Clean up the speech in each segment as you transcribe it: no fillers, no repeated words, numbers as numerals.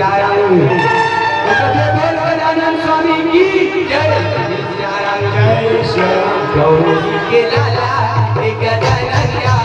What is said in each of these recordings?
चारण गजानन स्वामी की जय जय श्री गौरी के लाला गजानन या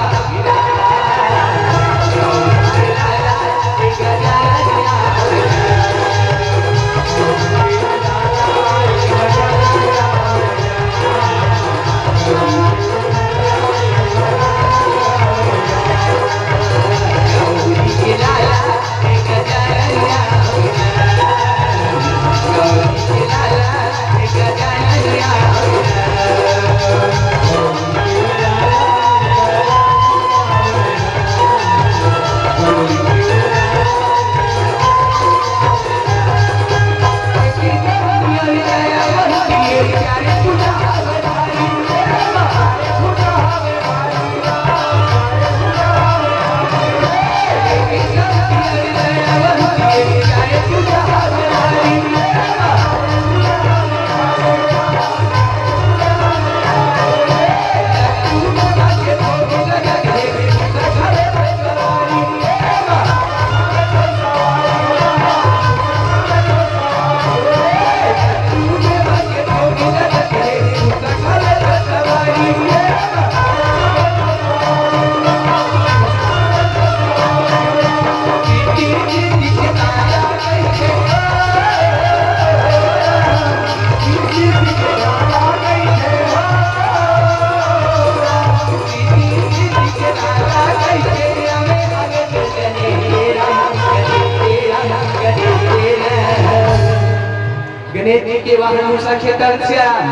गणेश के वाहन सखेतन श्याम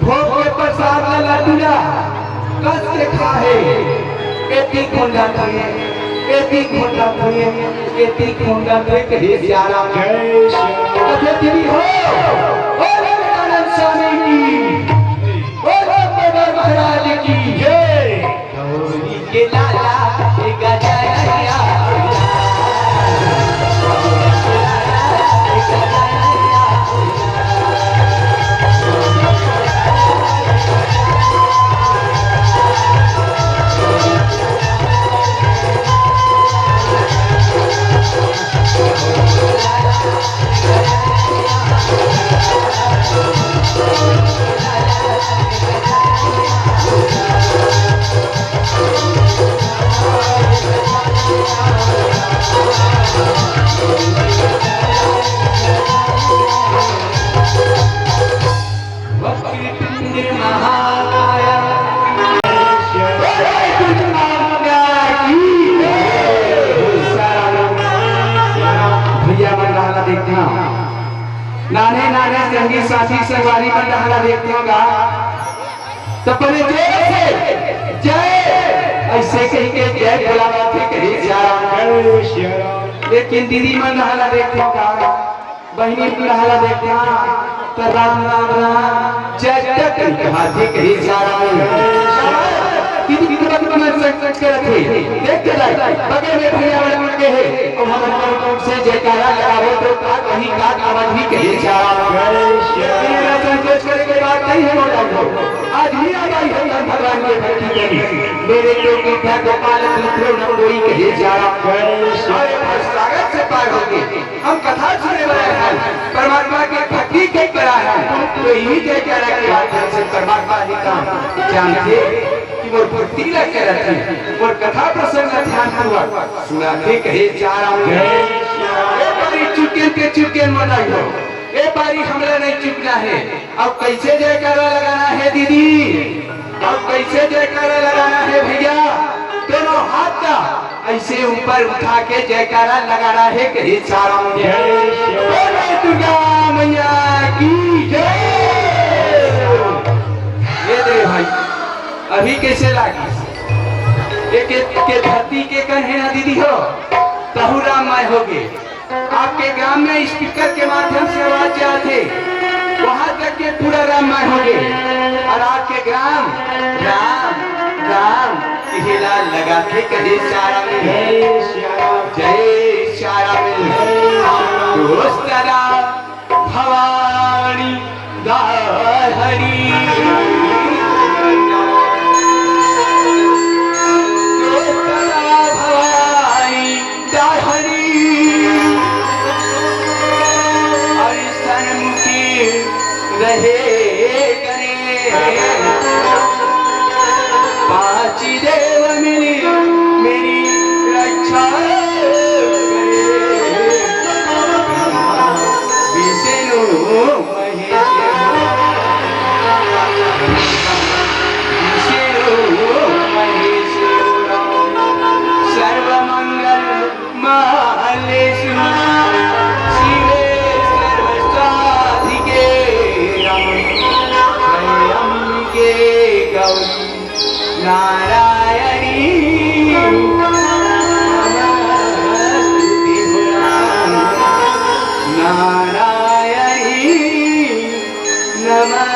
भोग के प्रसाद लड्डूया कस के खाए एती खोंडा खाए एती खोंडा खाए एती खोंडा खाए कहे श्यारा जय श्री देवी हो बोलो गजानन स्वामी की बोलो बाबा महाराज की जय गौरी के लाला गजानन या नाने नाने संगी साथी संगवारी में डहला देखते होगा तो पहले जोर से जय ऐसे कहीं के जय बुलावा थे कहीं श्याम लेकिन दीदी में डहला देखते होगा बहनी में डहला देखते हैं तो राम राम राम जय जय कहीं कहा थे कहीं श्याम दीदी की तरफ में सच के रखे देखते जाए बगल में भैया वाले के है और हम लोगों से जयकारा लगाओ तो का कहीं का आवाज भी कहे श्याम मेरा संतोष करे के बात नहीं है मोटा आज ही आ गई है भगवान के भक्ति के मेरे को की क्या गोपाल पुत्र न कोई कहे श्याम अरे भ्रष्टाचार से पार हो गए हम कथा सुनने वाले हैं परमात्मा के भक्ति के करा है तो यही जयकारा के माध्यम से परमात्मा ही का जानते वो भक्ति लगे रहती और कथा प्रसंग ध्यान पूर्वक सुनाते कहे चारा ए बारी चुपके मनाई हो ए बारी हमरा नहीं चुकना है अब कैसे जयकारा लगाना है दीदी अब कैसे जयकारा लगाना है भैया दोनों हाथ का ऐसे ऊपर उठा के जयकारा लगाना है कहे चारा जय दुर्गा मैया की जय ये दे भाई अभी कैसे लागी एक के धरती के कहे ना दीदी हो तहु राम माय हो गए आपके ग्राम में स्पीकर के माध्यम से आवाज जाते वहां तक के पूरा राम माय हो गए और आपके ग्राम राम राम हिला लगा के कहे सारा जय सारा दोस्तरा भवानी दाहरी रहे करे पाची देव मिली मेरी रक्षा करे विष्णु महेश सर्वमंगल मालेषु शिवे सर्वसाधिके त्र्यंबके गौरी नारायणी नारायणी नमः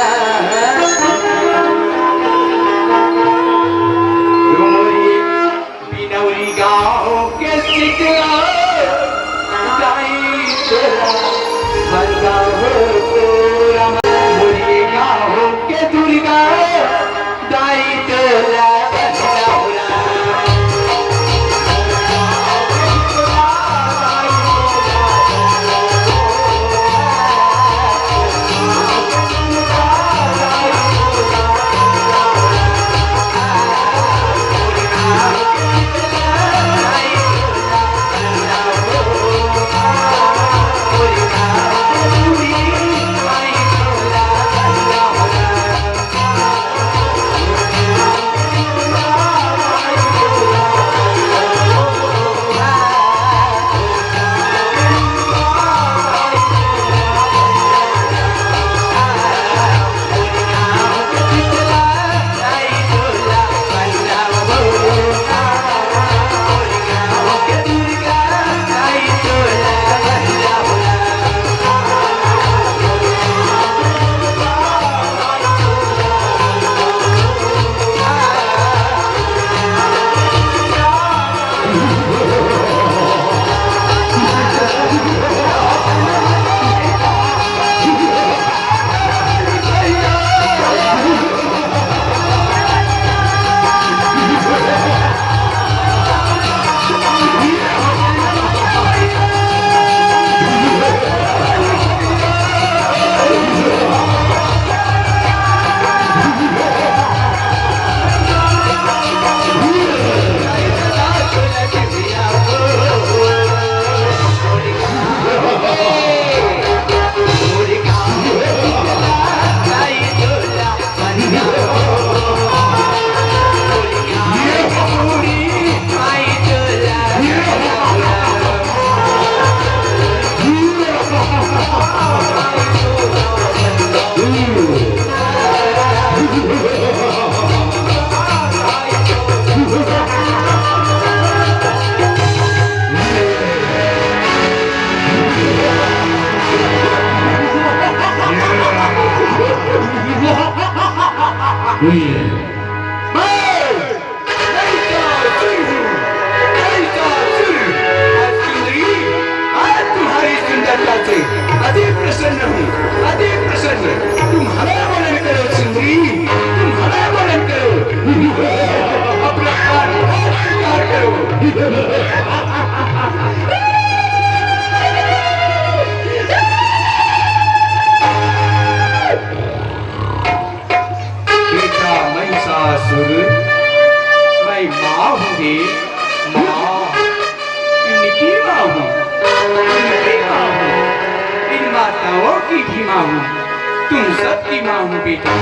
तुम सबकी माँ हो बेटा,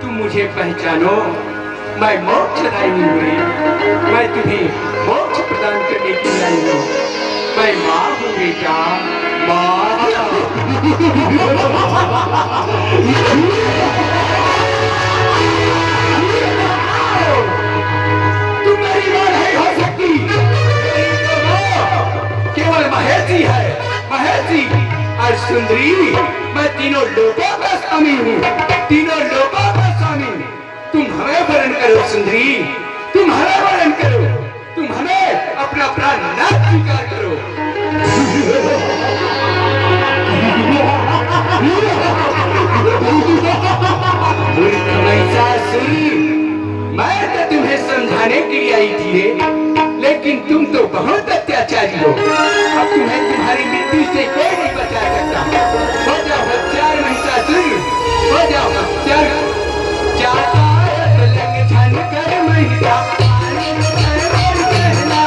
तुम मुझे पहचानो, मैं मोक्षदायिनी हूँ, मैं तुम्हें मोक्ष प्रदान करने के लिए आई हूँ। मैं माँ हूँ बेटा, माँ। तुम मेरी माँ नहीं हो सकती, केवल महेश जी है, महेश जी। और सुंदरी, मैं तीनों लोगों का स्वामी हूँ, तीनों लोगों का स्वामी। तुम हमें वरण करो सुंदरी, तुम हमें वरण करो, तुम हमें अपना प्राण न स्वीकार करो। मैं तो तुम्हें समझाने के लिए आई थी, लेकिन तुम तो बहुत अत्याचारी हो। अब तुम्हें तुम्हारी मृत्यु से कोई नहीं बचा सकता। हो जाओ हत्यार महिषासुर। सो जाओ चल जाता है पलंग छन कर महिला पानी में कर कहना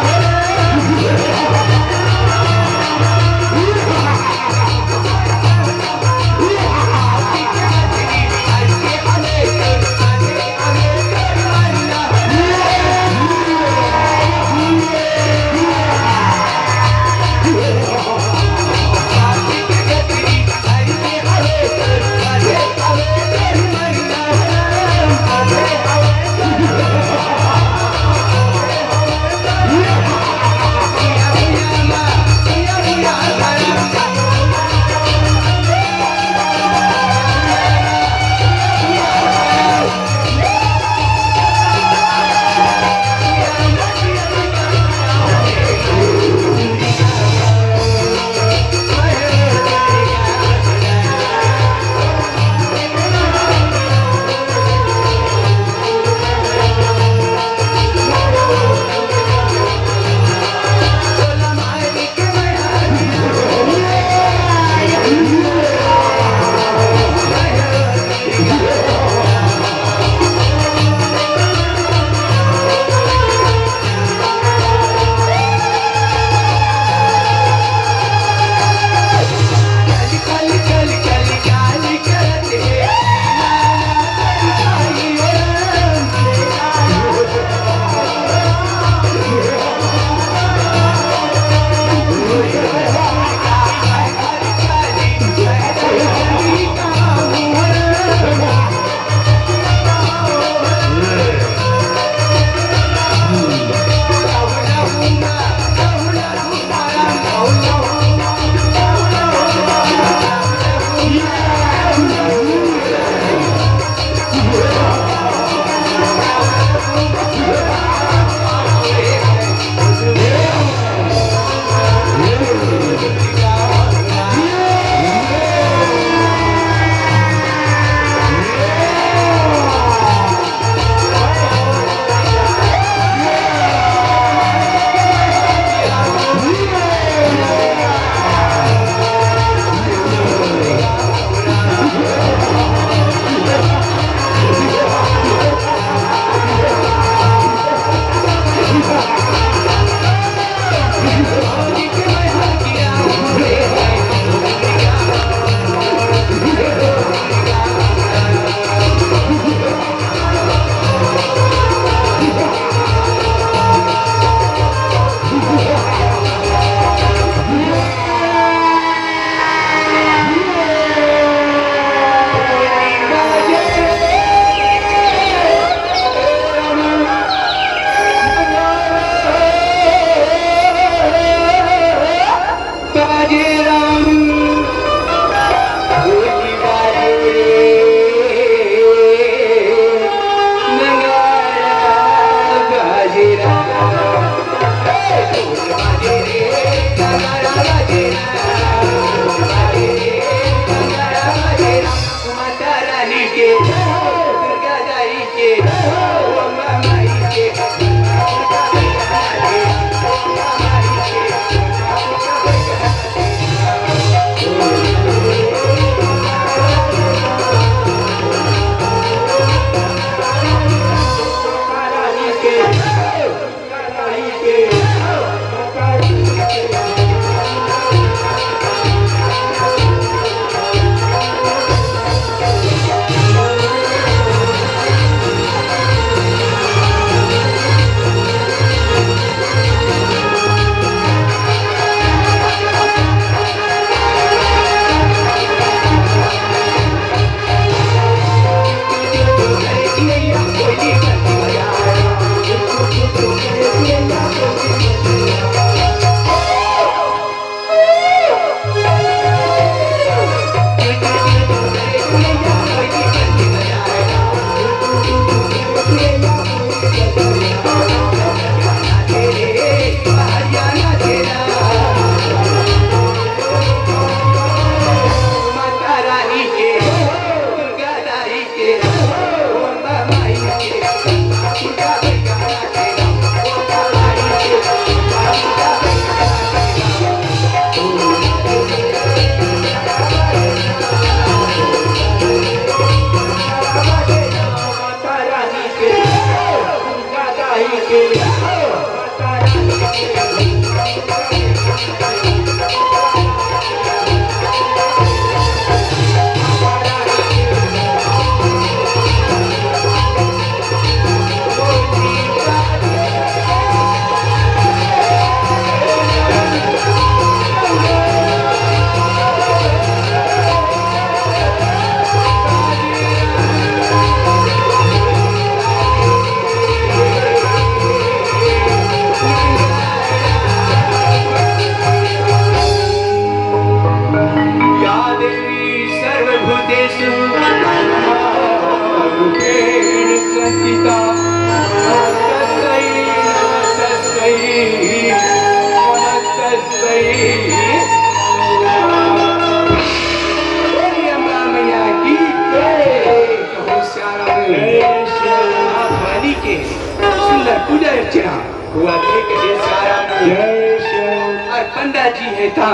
हेता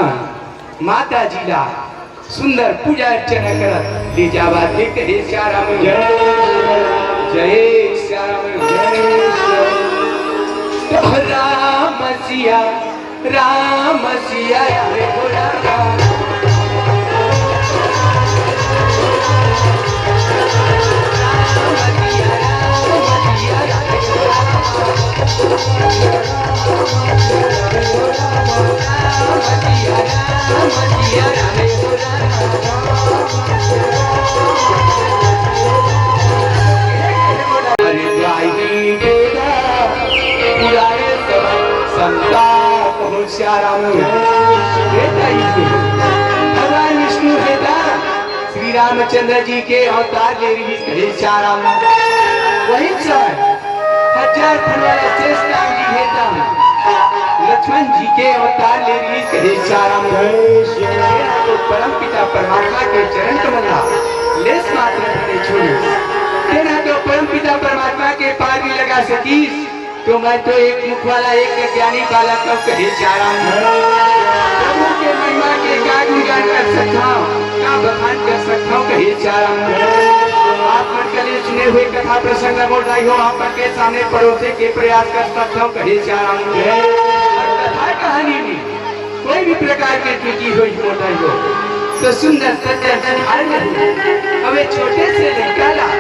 माता जीला सुंदर पूजा अर्चना करत ले जावा के कहे श्याराम जय श्याराम राम सिया रे हो राम भगवान विष्णु हेता श्री रामचंद्र जी के अवतार ले रही कहे श्याराम वही समय 1000 फुट वाला शेष राम जी हेता लक्ष्मण जी के अवतार ले रही कहे श्याराम तो परम पिता परमात्मा के चरण कमला लेस मात्र ने छोड़ी तेना तो परम पिता परमात्मा के पार भी लगा सकीस तो मैं तो एक मुख वाला एक ज्ञानी बालक कब कहे श्याराम प्रभु के महिमा के क्या गुणगान कर सकता हूँ क्या बखान कर सकता हूँ कहे श्याराम आप मन कले सुने हुए कथा प्रसंग बोल रही हो आप के सामने पड़ोसे के प्रयास कर सकता हूँ कहे श्याराम कथा कहानी में कोई भी प्रकार की त्रुटि हुई बोल रही हो तो सुंदर सज्जन हमें छोटे से निकाला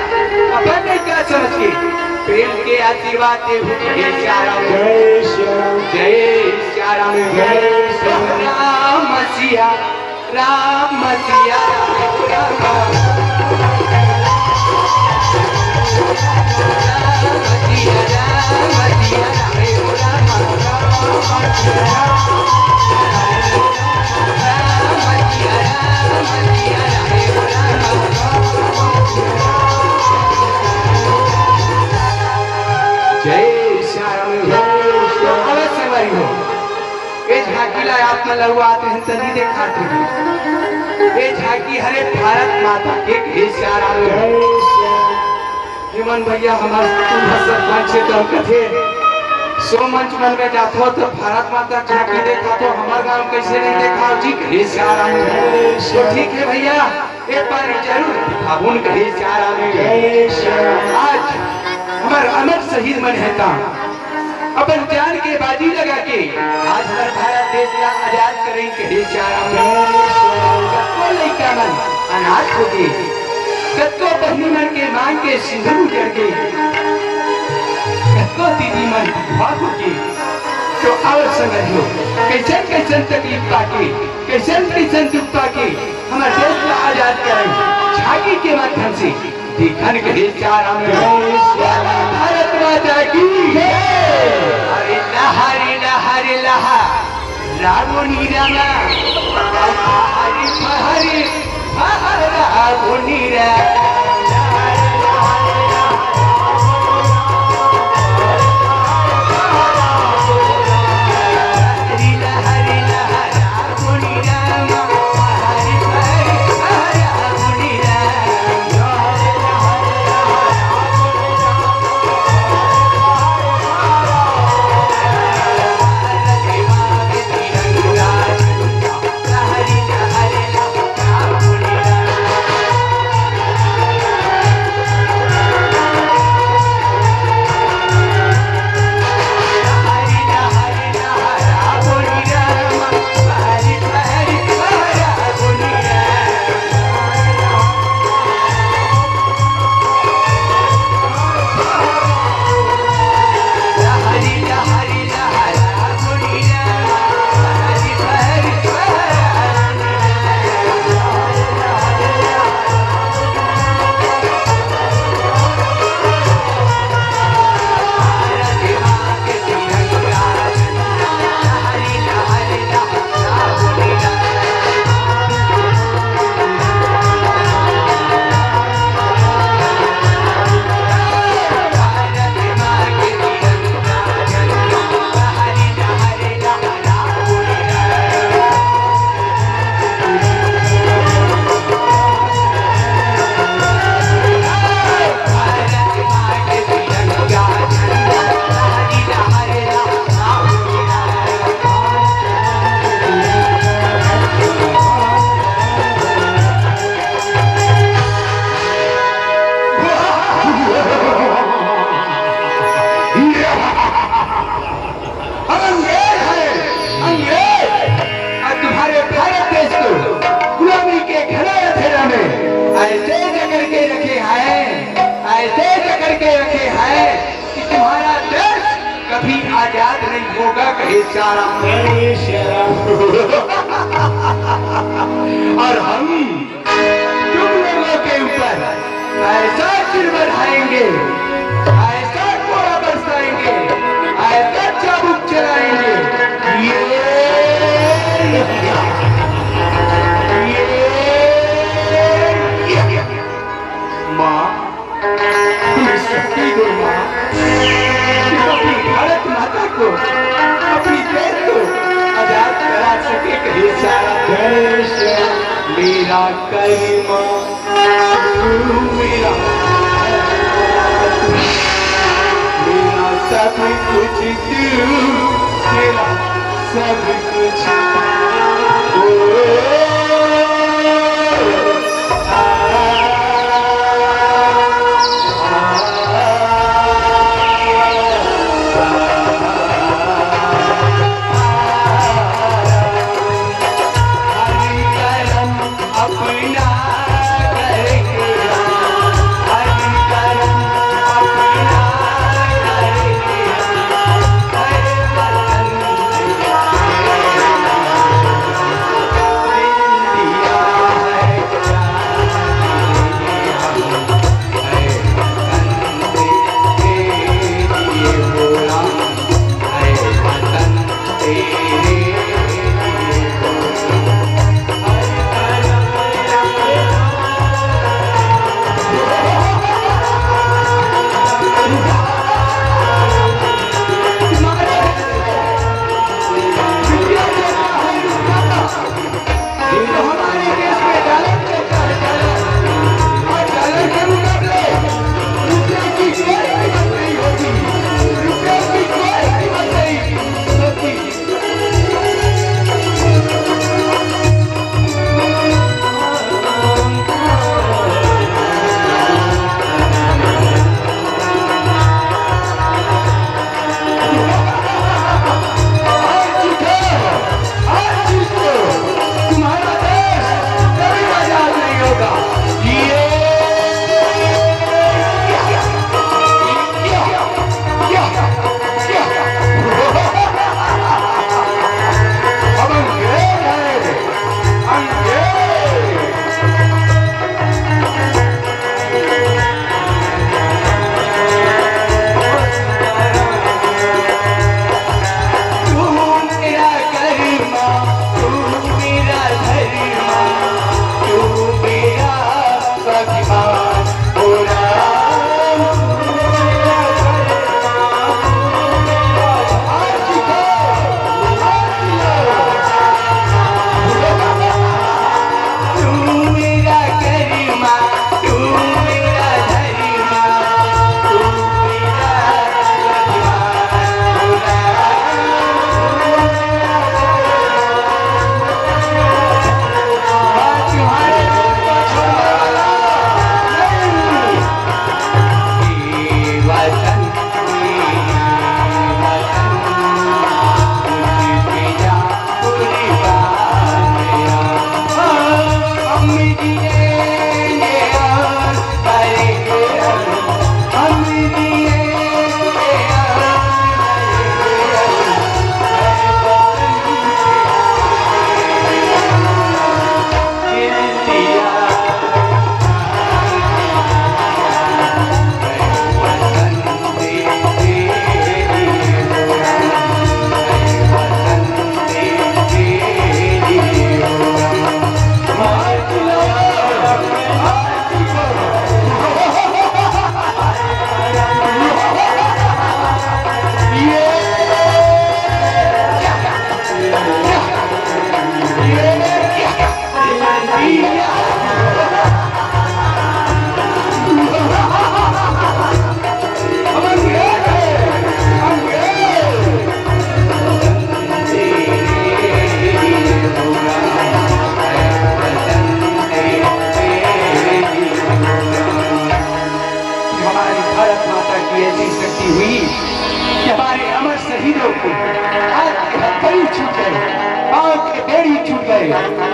अपन नहीं क्या समझ के प्रेम के आशीर्वाद दे जय श्याराम जय श्याराम राम सिया आते हैं तभी दिखाते हैं ये झांकी हरे भारत माता के श्याराम हेमन भैया हमारे सरपंच से तो कथे सो मंच मन में जाते हो तो भारत माता झांकी देखा तो हमारे गांव कैसे नहीं देखा जी कहे श्याराम तो ठीक है भैया एक बार जरूर फागुन कहे श्याराम आज हमारे अमर शहीद मन हेता अपन जान के बाजी लगा के आज हर भारत देश का आजाद करें कहे श्याराम कत्तो लइका मन अनाथ हो गए कत्तो बहनी मन के मांग के सिंदूर उजड़ गए कत्तो दीदी मन भाग हो गए तो और समझो कैसन कैसन तकलीफ पाके कैसन कैसन दुख पाके हमारे देश का आजाद करें झांकी के माध्यम से दिखन कहे श्याराम भारत माता की हरे लहा रे लहा रे लहा रावणी रामा हरे हरे रावणी रामा होगा कहे चाराम गणेश और हम तुम लोगों के ऊपर ऐसा सिर बढ़ाएंगे, ऐसा कोड़ा बरसाएंगे, ऐसा चाबुक चलाएंगे, ये माँ तुम्हें शक्ति दो माँ, तुम अपनी भारत माता को, अपनी देश को आजाद करा सके कहे सारा देश। मेरा कलमा तू मेरा सब कुछ तू, मेरा सब कुछ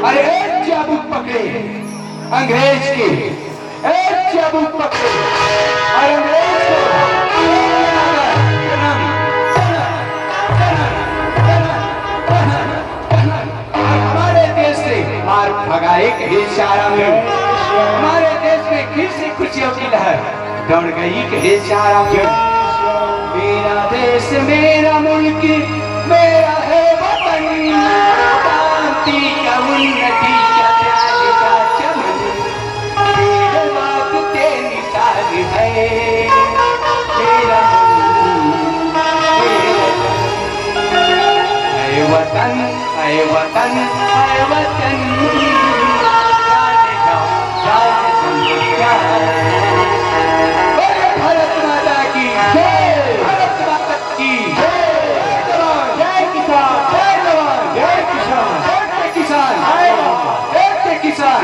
अरे एक चाबुक पकड़े अंग्रेज के, एक चाबुक पकड़े और अंग्रेज को भगाए कहे चारा में। हमारे देश में फिर से खुशियों की लहर दौड़ गई कहे चारा में। मेरा देश मेरा मुल्क मेरा है वतन, शांति का उन्नति का प्यार का चमन, मेरे बात के निशान है मेरा वतन, ऐ वतन, ऐ वतन, जाने जान भारत माता की जय, भारत माता की जय, जय किसान, जय जवान, जय किसान, जय किसान, जय किसान,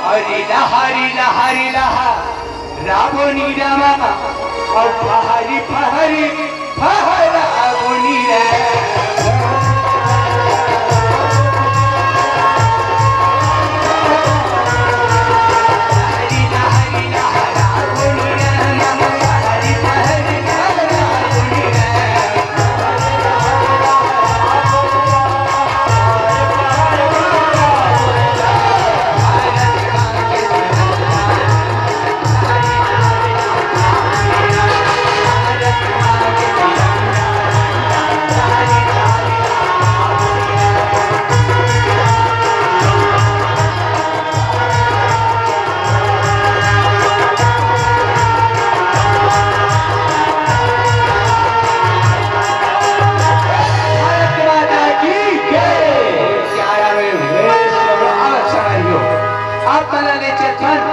हरि लहरी लहरी लहा रावणी रमा और फहरी फहरी फहरी